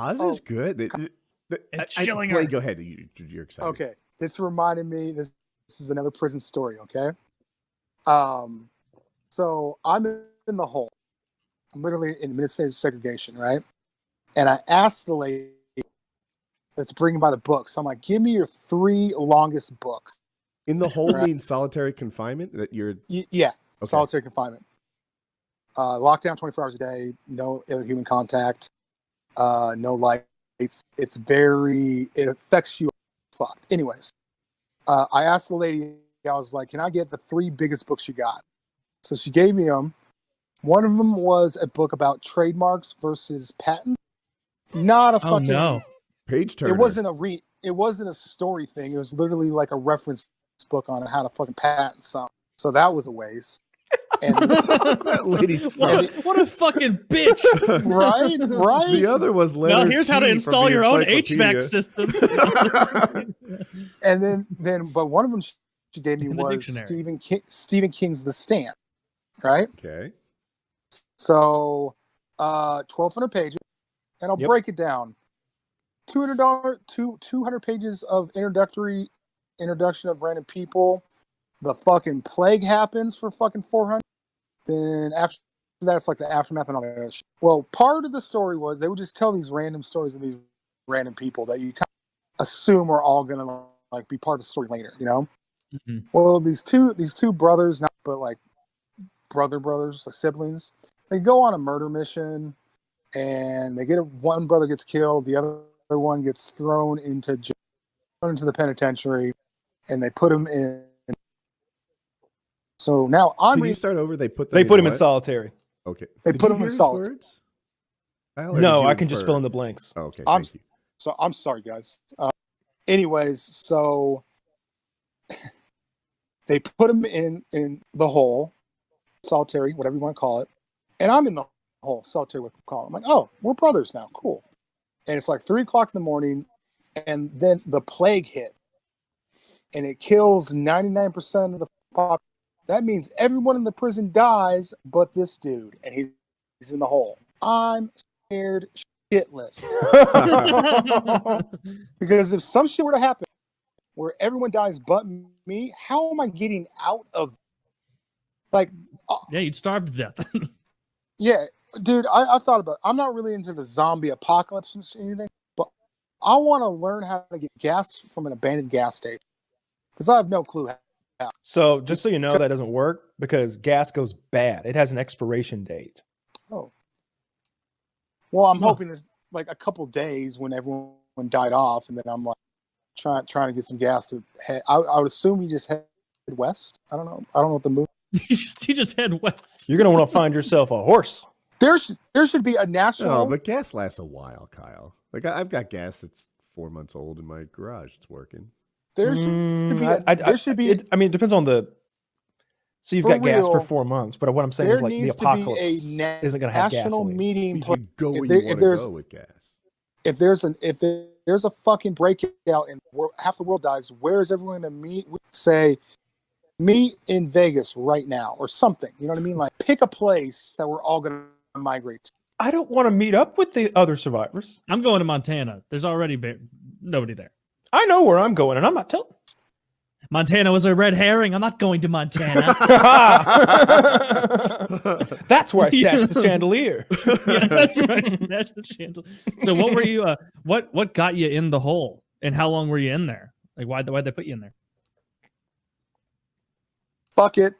Oz is good. It's Schillinger. Blade, go ahead. You're excited. Okay, this reminded me. This is another prison story. Okay, so I'm in the hole. I'm literally in administrative segregation, right? And I asked the lady that's bringing by the books. I'm like, give me your 3 longest books. In the hole means solitary confinement? That you're Yeah, okay. Solitary confinement. Lockdown 24 hours a day, no other human contact, no light. It affects you. Fucked. Anyways, I asked the lady, I was like, can I get the 3 biggest books you got? So she gave me them. One of them was a book about trademarks versus patents. Not a fucking page turner. It wasn't a story thing. It was literally like a reference book on how to fucking patent something. So that was a waste. And that lady what a fucking bitch. Right. The other was Well, here's how to install your own HVAC system. And then but one of them she gave me was Stephen King's The Stand. Right? Okay. So 1,200 pages, and I'll break it down. $200 pages of introduction of random people. The fucking plague happens for fucking 400. Then after that's like the aftermath and all that other shit. Well, part of the story was they would just tell these random stories of these random people that you kind of assume are all gonna like be part of the story later, you know? Mm-hmm. Well, these two brothers, not but like brothers, like siblings, they go on a murder mission, and they one brother gets killed, the other one gets thrown into the penitentiary, and they put him in. So now Can you start over? They put him in solitary. Okay. They put him in solitary. No, I can just fill in the blanks. Oh, okay. Thank you. So I'm sorry, guys. Anyways, so they put him in the hole, solitary, whatever you want to call it, and I'm in the hole, solitary, what you call it. I'm like, oh, we're brothers now, cool. And it's like 3:00 in the morning, and then the plague hit, and it kills 99% of the population. That means everyone in the prison dies, but this dude, and he's in the hole. I'm scared shitless. Because if some shit were to happen where everyone dies but me, how am I getting out of? Like, yeah, you'd starve to death. Yeah, dude, I thought about it. I'm not really into the zombie apocalypse and anything, but I want to learn how to get gas from an abandoned gas station because I have no clue how. So just so you know, that doesn't work because gas goes bad. It has an expiration date. Oh. Well, I'm hoping it's like a couple days when everyone died off, and then I'm like trying to get some gas to head. I would assume you just head west. I don't know what the move. you just head west. You're gonna want to find yourself a horse. There should be a national. No, but gas lasts a while, Kyle. Like I've got gas that's 4 months old in my garage. It's working. There should be. I mean, it depends on the. So you've got gas for 4 months, but what I'm saying is like the apocalypse isn't going to have gas. National meeting. You can go where you want to go with gas. If there's a fucking breakout and half the world dies, where is everyone going to meet? Say, meet in Vegas right now or something. You know what I mean? Like pick a place that we're all going to migrate to. I don't want to meet up with the other survivors. I'm going to Montana. There's already nobody there. I know where I'm going, and I'm not telling. Montana was a red herring. I'm not going to Montana. That's where I stashed the chandelier. Yeah, that's right. That's the chandelier. So what were you? What got you in the hole, and how long were you in there? Like why'd they put you in there? Fuck it.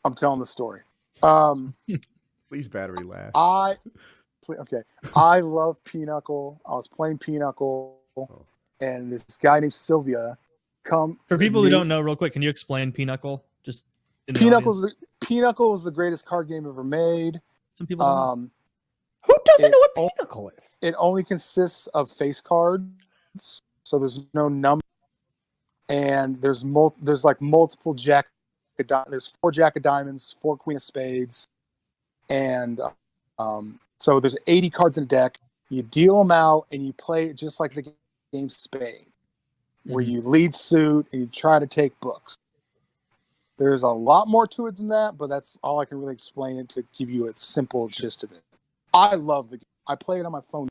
I'm telling the story. Please battery last. I love Pinochle. I was playing Pinochle. Oh. And this guy named Sylvia for people who don't know, real quick, can you explain Pinochle? Just Pinochle is the greatest card game ever made. Some people don't know. Who doesn't know what Pinochle is? It only consists of face cards, so there's no number, and there's like multiple there's 4 Jack of Diamonds, 4 Queen of Spades, and so there's 80 cards in a deck. You deal them out, and you play it just like the game Spade, where you lead suit and you try to take books. There's a lot more to it than that, but that's all I can really explain it to give you a simple gist of it. I love the game. I play it on my phone.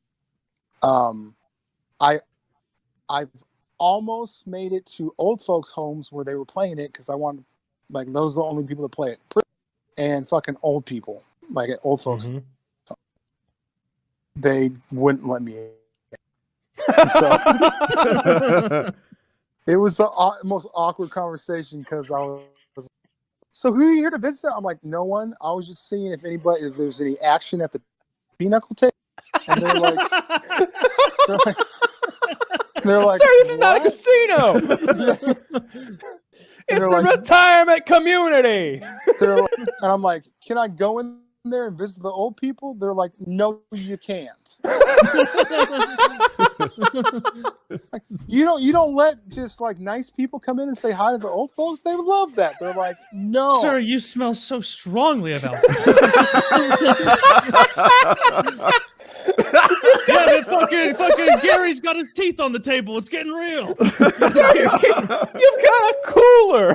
I I've almost made it to old folks' homes where they were playing it because I wanted, like, those are the only people that play it, and fucking old people, like at old folks. Mm-hmm. They wouldn't let me in. So it was the most awkward conversation because I was, so who are you here to visit? I'm like, no one. I was just seeing if there's any action at the pinochle table. And they're like, sir, this is not a casino. It's the retirement community. And I'm like, can I go in there and visit the old people? They're like, no, you can't. Like, you don't let just like nice people come in and say hi to the old folks. They would love that. They're like, no, sir, you smell so strongly about that. Yeah, that fucking Gary's got his teeth on the table. It's getting real. You've got a cooler.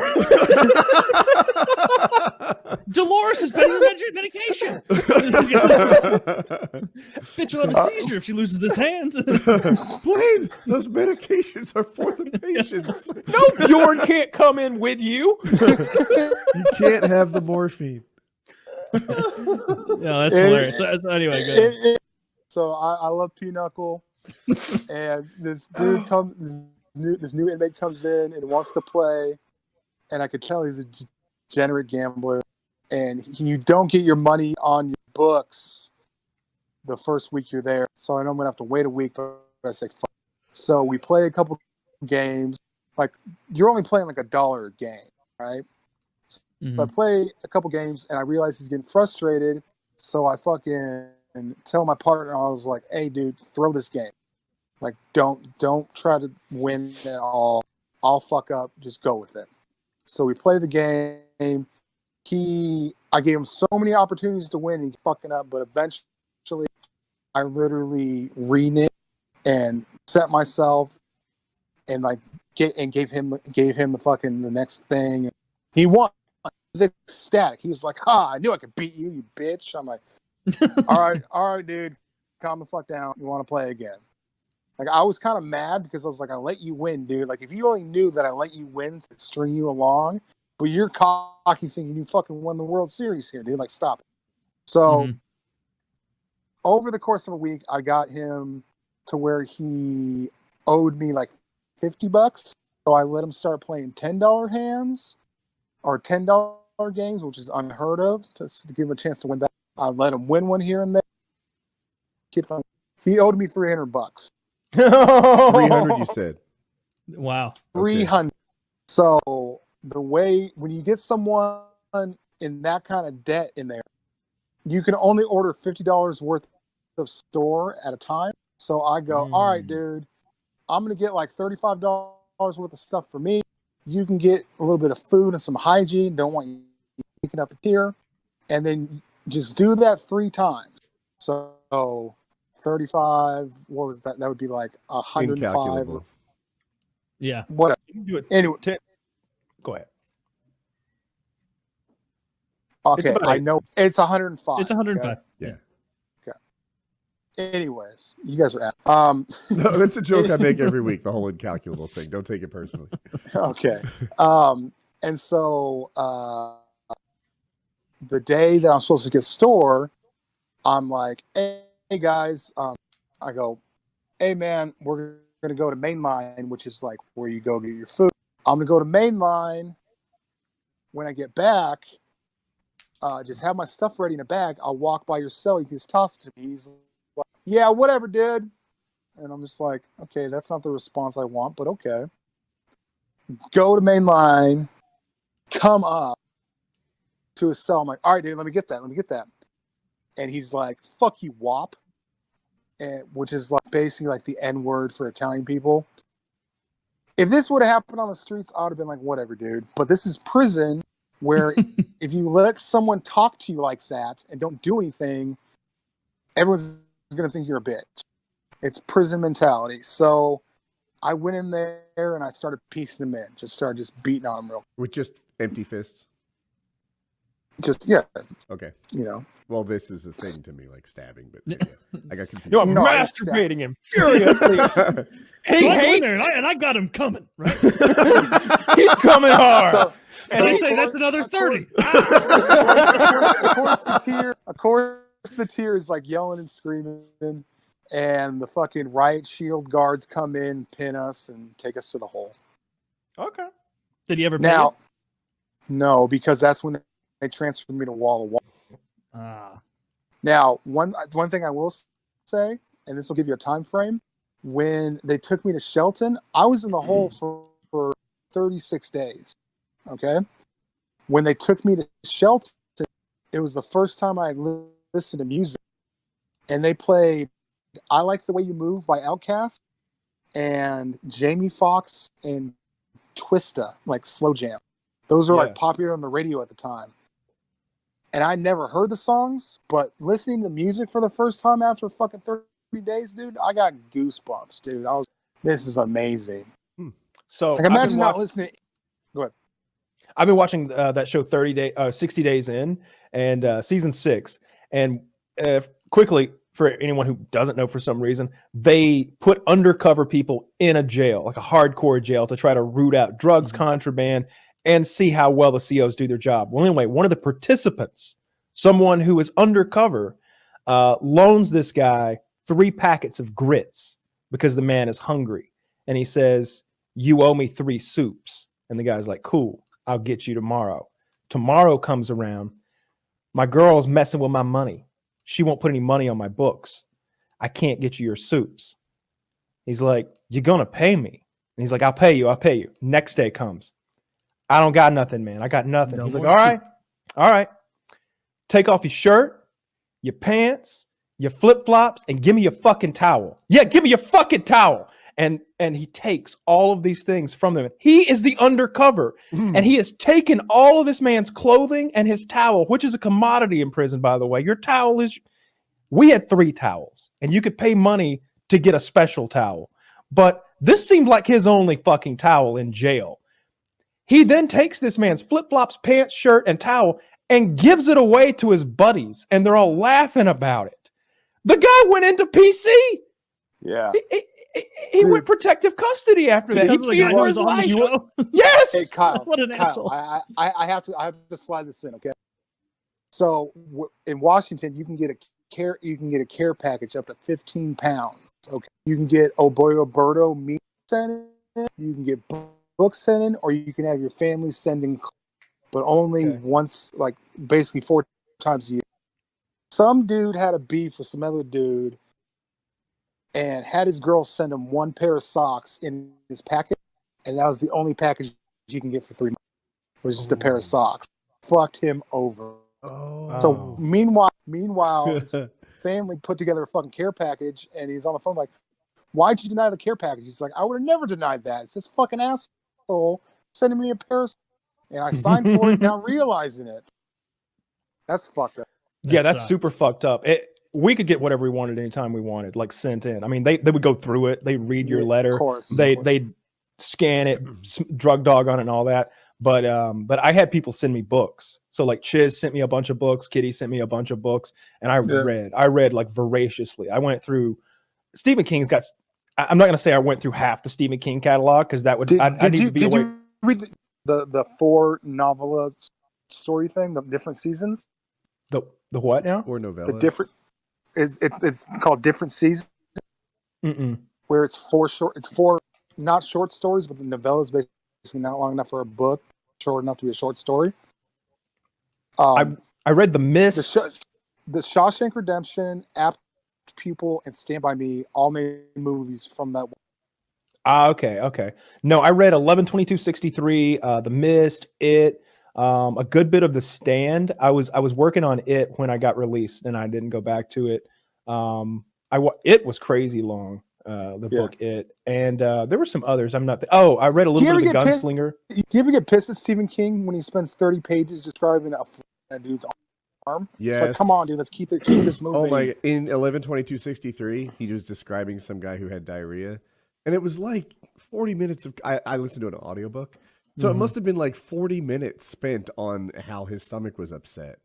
Dolores has been on medication. Bitch will have a seizure if she loses this hand. Blade, those medications are for the patients. No, Bjorn can't come in with you. You can't have the morphine. No, that's hilarious. So anyway, good. So I love Pinochle, and this dude this new inmate comes in and wants to play, and I could tell he's a degenerate gambler, and you don't get your money on your books the first week you're there. So I know I'm gonna have to wait a week, but I say fuck. So we play a couple games. Like, you're only playing like $1 a game, right? So I play a couple games, and I realize he's getting frustrated. So I fucking tell my partner, I was like, hey, dude, throw this game. Like, don't try to win at all. I'll fuck up. Just go with it. So we play the game. I gave him so many opportunities to win, and he's fucking up. But eventually, I literally reneged and set myself and like gave him the next thing. He won. He was ecstatic. He was like, I knew I could beat you, you bitch. I'm like, all right, dude, calm the fuck down. You want to play again? Like, I was kind of mad because I was like, I let you win, dude. Like, if you only knew that I let you win to string you along, but you're cocky thinking you fucking won the World Series here, dude. Like, stop it. So over the course of a week, I got him to where he owed me like $50. So I let him start playing $10 hands or $10 games, which is unheard of, to give him a chance to win back. I let him win one here and there. He owed me $300. 300, you said. Wow. 300. Okay. So the way, when you get someone in that kind of debt in there, you can only order $50 worth of store at a time. So I go, all right, dude, I'm going to get like $35 worth of stuff for me. You can get a little bit of food and some hygiene. Don't want you picking up a tier. And then just do that 3 times. So 35, what was that? That would be like 105. Yeah. Whatever. You can do it. Anyway. Go ahead. Okay, I know. It's 105. It's 105. Okay? Yeah. Okay. Anyways, you guys are at. No, that's a joke I make every week, the whole incalculable thing. Don't take it personally. Okay. And so the day that I'm supposed to get store, I'm like, hey guys, I go, hey man, we're gonna go to Mainline, which is like where you go get your food. I'm gonna go to Mainline. When I get back, just have my stuff ready in a bag. I'll walk by your cell. You can just toss it to me. He's like, yeah, whatever, dude. And I'm just like, okay, that's not the response I want, but okay. Go to Mainline, come up to his cell. I'm like, all right, dude, let me get that. And he's like, fuck you, wop. And, which is like basically like the N word for Italian people. If this would have happened on the streets, I would have been like, whatever, dude. But this is prison where if you let someone talk to you like that and don't do anything, everyone's going to think you're a bitch. It's prison mentality. So I went in there and I started piecing them in. Just beating on them real. With just empty fists? Just, yeah. Okay. You know. Well, this is a thing to me, like stabbing, but yeah, I got confused. I'm masturbating him furiously. So I go in there and I got him coming, right? He's coming hard. So, and I say that's another 30. Of course, the tier is like yelling and screaming, and the fucking riot shield guards come in, pin us, and take us to the hole. Okay. Did he ever pay Now, it? no, because that's when they transferred me to Wall of Wall. Now, one thing I will say, and this will give you a time frame, when they took me to Shelton, I was in the hole for 36 days. Okay? When they took me to Shelton, it was the first time I listened to music. And they played I Like the Way You Move by Outkast and Jamie Foxx and Twista, like Slow Jam. Those were like popular on the radio at the time. And I never heard the songs, but listening to music for the first time after fucking 30 days, dude, I got goosebumps, dude. This is amazing. So like, imagine not listening. Go ahead. I've been watching that show 60 Days In, and season 6. And quickly, for anyone who doesn't know for some reason, they put undercover people in a jail, like a hardcore jail, to try to root out drugs, contraband, and see how well the COs do their job. Well, anyway, one of the participants, someone who is undercover, loans this guy 3 packets of grits because the man is hungry. And he says, "You owe me 3 soups." And the guy's like, "Cool, I'll get you tomorrow." Tomorrow comes around. My girl's messing with my money. She won't put any money on my books. I can't get you your soups. He's like, "You're going to pay me." And he's like, I'll pay you. Next day comes. "I don't got nothing, man. I got nothing." He's like, all right. Take off your shirt, your pants, your flip-flops, and give me your fucking towel. Yeah, give me your fucking towel. And he takes all of these things from them. He is the undercover, and he has taken all of this man's clothing and his towel, which is a commodity in prison, by the way. Your towel is... We had 3 towels, and you could pay money to get a special towel. But this seemed like his only fucking towel in jail. He then takes this man's flip-flops, pants, shirt, and towel and gives it away to his buddies, and they're all laughing about it. The guy went into PC. Yeah. He went protective custody after that. He feared for his life. Yes. Hey, Kyle. What an asshole. I have to slide this in, okay? So in Washington, you can get a care package up to 15 pounds. Okay. You can get Oboyo meat sent in. You can get books sent in, or you can have your family sending, but only once, like basically 4 times a year. Some dude had a beef with some other dude and had his girl send him 1 pair of socks in his package, and that was the only package you can get for 3 months. It was just a pair of socks. Fucked him over. So meanwhile, his family put together a fucking care package, and he's on the phone like, "Why'd you deny the care package?" He's like, "I would have never denied that. It's this fucking asshole sending me a pair of socks, and I signed for it now realizing it." That's fucked up. Yeah, that's super fucked up. We could get whatever we wanted anytime we wanted, like sent in. I mean, they would go through it. They read your letter. Of course. They'd scan it, drug dog on it and all that. But I had people send me books. So like Chiz sent me a bunch of books. Kitty sent me a bunch of books. And I read like voraciously. I went through Stephen King's got, I'm not going to say I went through half the Stephen King catalog, because that would, Did you read the 4 novella story thing, the different seasons? The what now? Or novella? The different, it's called Different Seasons. Where it's 4 not short stories, but the novella is basically not long enough for a book, short enough to be a short story. I read The Mist, the Shawshank Redemption, Apt Pupil, and Stand By Me all made movies from that. Okay. No, I read 11/22/63, The Mist, It, a good bit of The Stand. I was working on It when I got released, and I didn't go back to it. It was crazy long. The book It, and there were some others. I read a little bit of The Gunslinger. Do you ever get pissed at Stephen King when he spends 30 pages describing a dude's arm? Yes. It's like, come on, dude, let's keep this moving. Oh my! In 11/22/63, he was describing some guy who had diarrhea, and it was like 40 minutes of. I listened to an audiobook, so it must have been like 40 minutes spent on how his stomach was upset.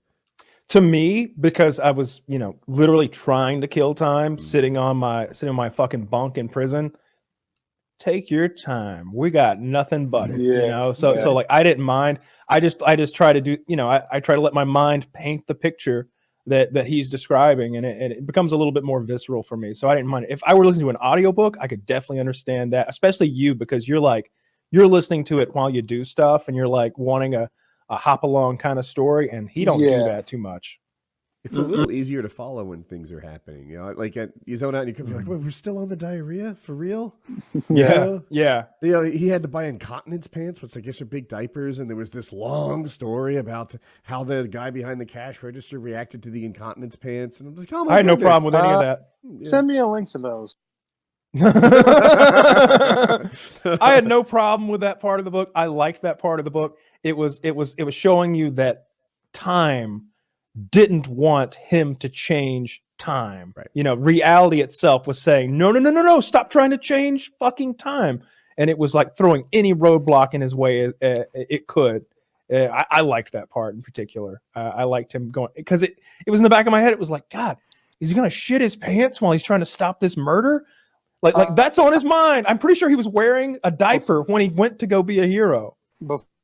to me, because I was, literally trying to kill time, sitting on my fucking bunk in prison. Take your time. We got nothing but it, Yeah. So like I didn't mind. I just try to do, I try to let my mind paint the picture that he's describing, and it becomes a little bit more visceral for me. So I didn't mind it. If I were listening to an audiobook, I could definitely understand that, especially you, because you're listening to it while you do stuff, and you're like wanting a hop along kind of story, and he don't do that too much. It's a little easier to follow when things are happening. Like you zone out and you could be like, wait, we're still on the diarrhea? For real? Yeah. Yeah. He had to buy incontinence pants, which I guess are big diapers, and there was this long story about how the guy behind the cash register reacted to the incontinence pants. And I'm like, oh my I had no goodness. problem with any of that. Send me a link to those. I had no problem with that part of the book. I liked that part of the book. It was showing you that time didn't want him to change time. Right. Reality itself was saying, no, stop trying to change fucking time. And it was like throwing any roadblock in his way it could. I liked that part in particular. I liked him going, because it was in the back of my head. It was like, God, is he going to shit his pants while he's trying to stop this murder? Like that's on his mind. I'm pretty sure he was wearing a diaper when he went to go be a hero.